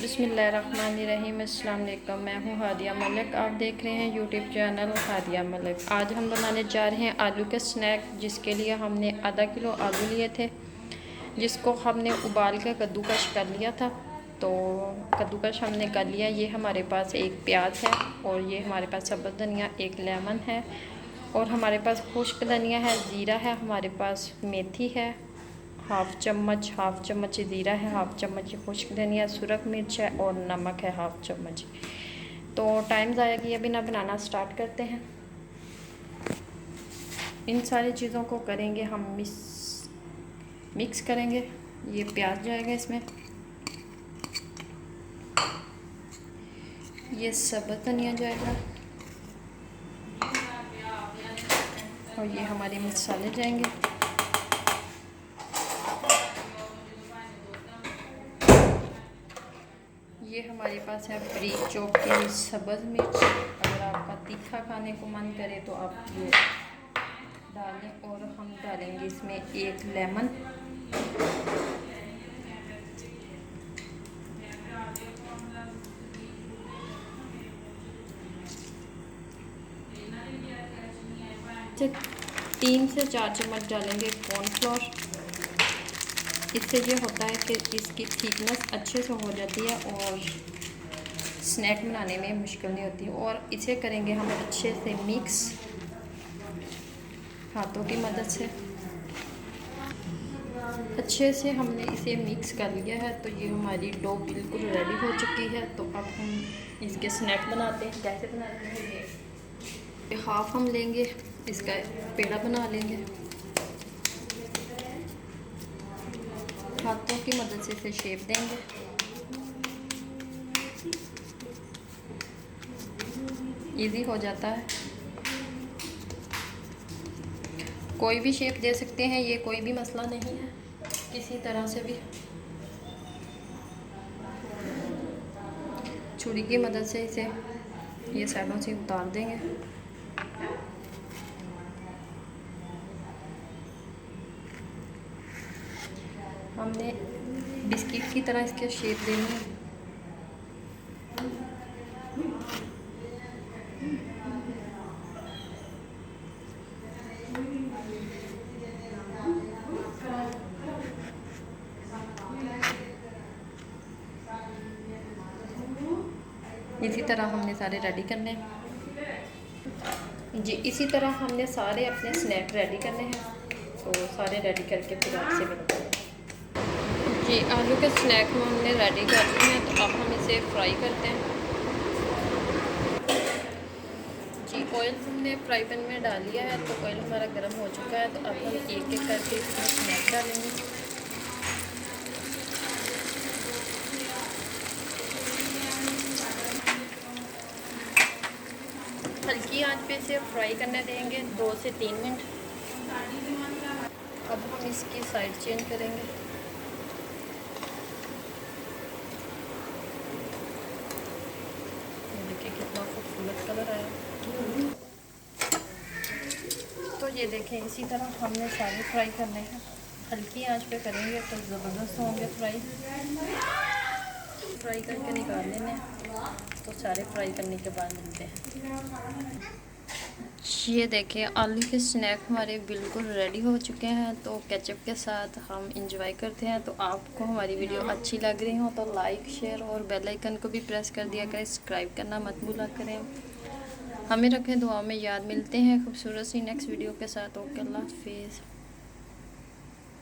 बिस्मिल्लाहिर्रहमानिर्रहीम। अस्सलाम वालेकुम। मैं हूँ हादिया मलिक। आप देख रहे हैं यूट्यूब चैनल हादिया मलिक। आज हम बनाने जा रहे हैं आलू के स्नैक, जिसके लिए हमने आधा किलो आलू लिए थे, जिसको हमने उबाल के कद्दूकश कर लिया था। तो कद्दूकश हमने कर लिया। ये हमारे पास एक प्याज है और ये हमारे पास सब्ज़ धनिया, एक लेमन है और हमारे पास खुश्क धनिया है, ज़ीरा है, हमारे पास मेथी है, हाफ़ चम्मच ज़ीरा है, हाफ़ चम्मच खुश्क धनिया, सुरख मिर्च है और नमक है हाफ़ चम्मच। तो टाइम ज़ाया किए बिना बनाना स्टार्ट करते हैं। इन सारी चीज़ों को करेंगे हम मिक्स करेंगे। ये प्याज जाएगा इसमें, ये सब्ज़ धनिया जाएगा और ये हमारे मसाले जाएंगे। ये हमारे पास है बारीक चॉप की सब्ज़ मिर्च। अगर आपका तीखा खाने को मन करे तो आप ये डालें। और हम डालेंगे इसमें एक लेमन, से 3 से 4 चम्मच डालेंगे कॉर्नफ्लोर। इससे ये होता है कि इसकी थिकनेस अच्छे से हो जाती है और स्नैक बनाने में मुश्किल नहीं होती। और इसे करेंगे हम अच्छे से मिक्स हाथों की मदद से। अच्छे से हमने इसे मिक्स कर लिया है। तो ये हमारी डो बिल्कुल रेडी हो चुकी है। तो अब हम इसके स्नैक बनाते हैं। कैसे बनाते हैं, ये हाफ हम लेंगे, इसका पेड़ा बना लेंगे, हाथों की मदद से इसे शेप देंगे। इजी हो जाता है, कोई भी शेप दे सकते हैं, ये कोई भी मसला नहीं है, किसी तरह से भी। छुरी की मदद से इसे ये साइडों से उतार देंगे। हमने बिस्किट की तरह इसके शेप देनी है। इसी तरह हमने सारे रेडी करने हैं जी। इसी तरह हमने सारे अपने स्नैक रेडी करने हैं। तो सारे रेडी करके फिर आपसे मिलते हैं जी। आलू के स्नैक में हमने रेडी कर लिए हैं। तो अब हम इसे फ्राई करते हैं जी। ऑयल हमने फ्राई पैन में डाल लिया है। तो ऑयल हमारा गर्म हो चुका है। तो अब हम एक एक करके इसमें स्नैक डालेंगे। हल्की आंच पे इसे फ्राई करने देंगे 2 से 3 मिनट। अब हम इसकी साइड चेंज करेंगे। देखिए कितना खूबसूरत कलर आया। तो ये देखें, इसी तरह हमने सारे फ्राई करने हैं। हल्की आंच पे करेंगे तो ज़बरदस्त होंगे फ्राई करके निकाल लेने। तो सारे फ्राई करने के बाद मिलते हैं। ये देखिए, आलू के स्नैक हमारे बिल्कुल रेडी हो चुके हैं। तो केचप के साथ हम इंजॉय करते हैं। तो आपको हमारी वीडियो अच्छी लग रही हो तो लाइक, शेयर और बेल आइकन को भी प्रेस कर दिया करें। सब्सक्राइब करना मत भूला करें। हमें रखें दुआ में याद। मिलते हैं खूबसूरत सी नेक्स्ट वीडियो के साथ। ओके, अल्लाह हाफिज़।